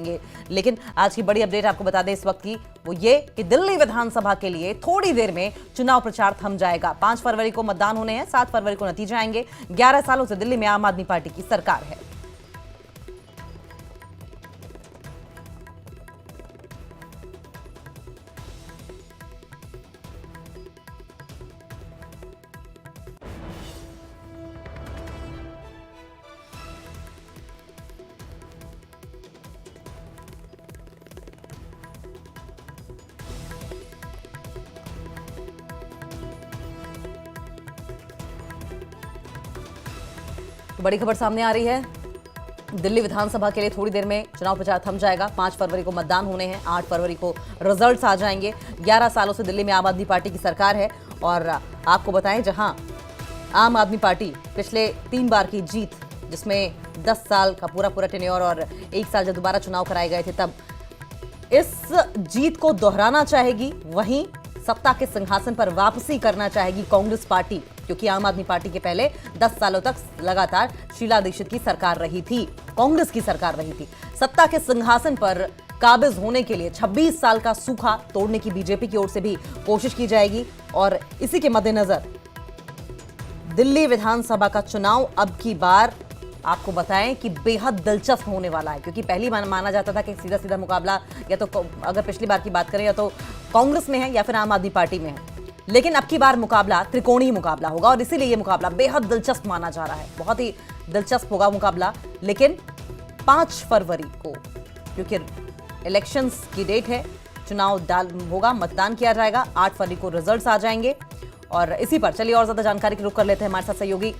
जाएंगे। लेकिन आज की बड़ी अपडेट आपको बता दें इस वक्त की, वो ये कि दिल्ली विधानसभा के लिए थोड़ी देर में चुनाव प्रचार थम जाएगा। 5 फरवरी को मतदान होने हैं, 7 फरवरी को नतीजे आएंगे। 11 सालों से दिल्ली में आम आदमी पार्टी की सरकार है। तो बड़ी खबर सामने आ रही है, दिल्ली विधानसभा के लिए थोड़ी देर में चुनाव प्रचार थम जाएगा। 5 फरवरी को मतदान होने हैं, 8 फरवरी को रिजल्ट्स आ जाएंगे। 11 सालों से दिल्ली में आम आदमी पार्टी की सरकार है और आपको बताएं, जहां आम आदमी पार्टी पिछले 3 बार की जीत, जिसमें 10 साल का पूरा टेन्योर और 1 साल जब दोबारा चुनाव कराए गए थे, तब इस जीत को दोहराना चाहेगी। वहीं सत्ता के सिंहासन पर वापसी करना चाहेगी कांग्रेस पार्टी, क्योंकि आम आदमी पार्टी के पहले 10 सालों तक लगातार शीला दीक्षित की सरकार रही थी, कांग्रेस की सरकार रही थी। सत्ता के सिंहासन पर काबिज होने के लिए 26 साल का सूखा तोड़ने की बीजेपी की ओर से भी कोशिश की जाएगी। और इसी के मद्देनजर दिल्ली विधानसभा का चुनाव अब की बार आपको बताएं कि बेहद दिलचस्प होने वाला है, क्योंकि पहली बार माना जाता था कि सीधा सीधा मुकाबला, या तो अगर पिछली बार की बात करें, या तो कांग्रेस में है या फिर आम आदमी पार्टी में है। लेकिन अब की बार मुकाबला त्रिकोणीय मुकाबला होगा और इसीलिए यह मुकाबला बेहद दिलचस्प माना जा रहा है। बहुत ही दिलचस्प होगा मुकाबला। लेकिन 5 फरवरी को, क्योंकि इलेक्शंस की डेट है, चुनाव होगा, मतदान किया जाएगा। 8 फरवरी को रिजल्ट्स आ जाएंगे। और इसी पर चलिए और ज्यादा जानकारी की रुख कर लेते हैं। हमारे साथ सहयोगी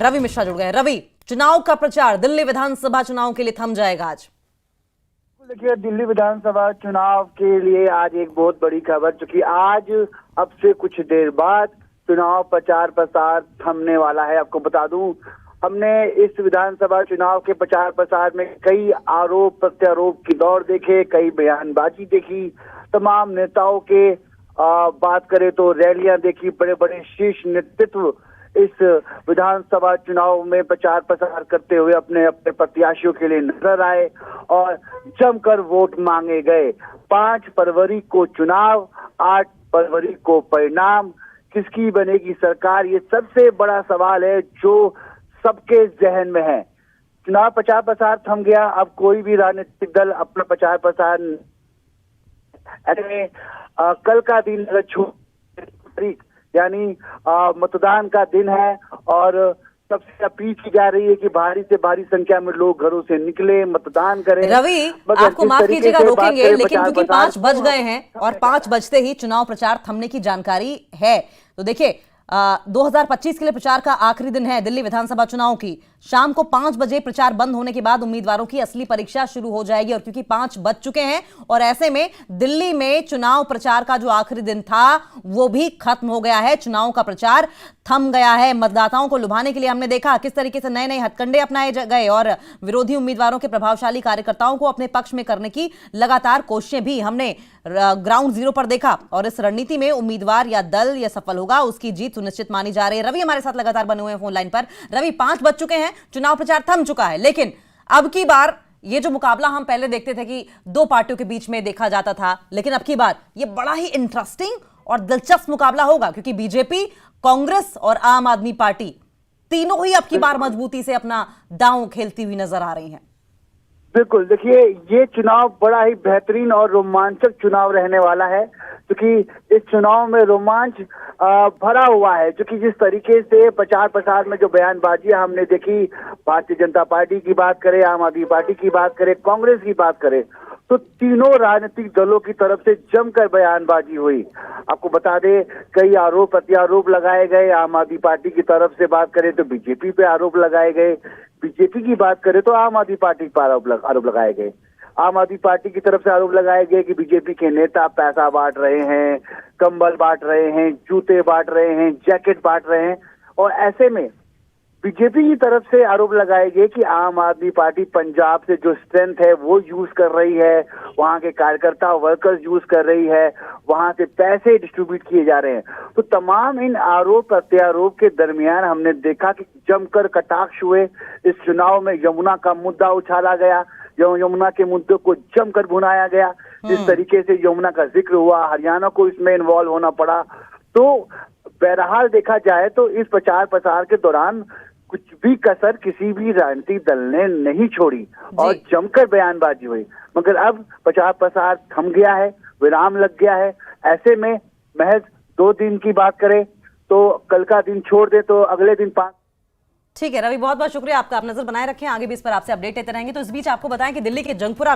रवि मिश्रा जुड़ गए हैं। रवि, चुनाव का प्रचार दिल्ली विधानसभा चुनाव के लिए थम जाएगा आज। देखिए, दिल्ली विधानसभा चुनाव के लिए आज एक बहुत बड़ी खबर, क्योंकि आज अब से कुछ देर बाद चुनाव प्रचार प्रसार थमने वाला है। आपको बता दूं, हमने इस विधानसभा चुनाव के प्रचार प्रसार में कई आरोप प्रत्यारोप की दौर देखे, कई बयानबाजी देखी, तमाम नेताओं के बात करें तो रैलियां देखी, बड़े बड़े शीर्ष नेतृत्व इस विधानसभा चुनाव में प्रचार प्रसार करते हुए अपने अपने प्रत्याशियों के लिए नजर आए और जमकर वोट मांगे गए। 5 फरवरी को चुनाव, 8 फरवरी को परिणाम, किसकी बनेगी सरकार, ये सबसे बड़ा सवाल है जो सबके जहन में है। चुनाव प्रचार प्रसार थम गया, अब कोई भी राजनीतिक दल अपना प्रचार प्रसार, ऐसे में कल का दिन तारीख यानी मतदान का दिन है और सबसे अपील की जा रही है कि भारी से भारी संख्या में लोग घरों से निकले, मतदान करें। रवि, आपको माफ कीजिएगा, रोकेंगे, लेकिन क्योंकि 5 बज गए हैं और 5 बजते ही चुनाव प्रचार थमने की जानकारी है। तो देखिए, 2025 के लिए प्रचार का आखिरी दिन है दिल्ली विधानसभा चुनाव की। शाम को 5 बजे प्रचार बंद होने के बाद उम्मीदवारों की असली परीक्षा शुरू हो जाएगी। और क्योंकि 5 बज चुके हैं और ऐसे में दिल्ली में चुनाव प्रचार का जो आखिरी दिन था वो भी खत्म हो गया है। चुनाव का प्रचार थम गया है। मतदाताओं को लुभाने के लिए हमने देखा किस तरीके से नए नए हथकंडे अपनाए गए और विरोधी उम्मीदवारों के प्रभावशाली कार्यकर्ताओं को अपने पक्ष में करने की लगातार कोशिशें भी हमने ग्राउंड जीरो पर देखा। और इस रणनीति में उम्मीदवार या दल या सफल होगा, उसकी जीत सुनिश्चित मानी जा रही है। रवि हमारे साथ लगातार बने हुए हैं फोन लाइन पर। रवि, 5 बज चुके हैं, चुनाव प्रचार थम चुका है, लेकिन अब की बार ये जो मुकाबला हम पहले देखते थे कि 2 पार्टियों के बीच में देखा जाता था, लेकिन अब की बार ये बड़ा ही इंटरेस्टिंग और दिलचस्प मुकाबला होगा, क्योंकि बीजेपी, कांग्रेस और आम आदमी पार्टी तीनों ही अब की बार मजबूती से अपना दांव खेलती हुई नजर आ रही हैं। बिल्कुल, देखिए, ये चुनाव बड़ा ही बेहतरीन और रोमांचक चुनाव रहने वाला है, क्योंकि इस चुनाव में रोमांच भरा हुआ है। क्योंकि जिस तरीके से प्रचार प्रसार में जो बयानबाजियां हमने देखी, भारतीय जनता पार्टी की बात करें, आम आदमी पार्टी की बात करें, कांग्रेस की बात करें, तो तीनों राजनीतिक दलों की तरफ से जमकर बयानबाजी हुई। आपको बता दें, कई आरोप प्रत्यारोप लगाए गए। आम आदमी पार्टी की तरफ से बात करें तो बीजेपी पे आरोप लगाए गए, बीजेपी की बात करें तो आम आदमी पार्टी पर आरोप लगाए गए। आम आदमी पार्टी की तरफ से आरोप लगाए गए कि बीजेपी के नेता पैसा बांट रहे हैं, कंबल बांट रहे हैं, जूते बांट रहे हैं, जैकेट बांट रहे हैं। और ऐसे में बीजेपी की तरफ से आरोप लगाए गए कि आम आदमी पार्टी पंजाब से जो स्ट्रेंथ है वो यूज कर रही है, वहां के कार्यकर्ता वर्कर्स यूज कर रही है, वहां से पैसे डिस्ट्रीब्यूट किए जा रहे हैं। तो तमाम इन आरोप प्रत्यारोप के दरमियान हमने देखा कि जमकर कटाक्ष हुए। इस चुनाव में यमुना का मुद्दा उछाला गया, यमुना के मुद्दों को जमकर भुनाया गया। जिस तरीके से यमुना का जिक्र हुआ, हरियाणा को इसमें इन्वॉल्व होना पड़ा। तो बहरहाल देखा जाए तो इस प्रचार प्रसार के दौरान कुछ भी कसर किसी भी राजनीतिक दल ने नहीं छोड़ी और जमकर बयानबाजी हुई। मगर अब प्रचार प्रसार थम गया है, विराम लग गया है। ऐसे में महज 2 दिन की बात करें तो कल का दिन छोड़ दे तो अगले दिन 5। ठीक है रवि, बहुत बहुत शुक्रिया आपका। आप नजर बनाए रखें, आगे भी इस पर आपसे अपडेट लेते रहेंगे। तो इस बीच आपको बताएं कि दिल्ली के जंगपुरा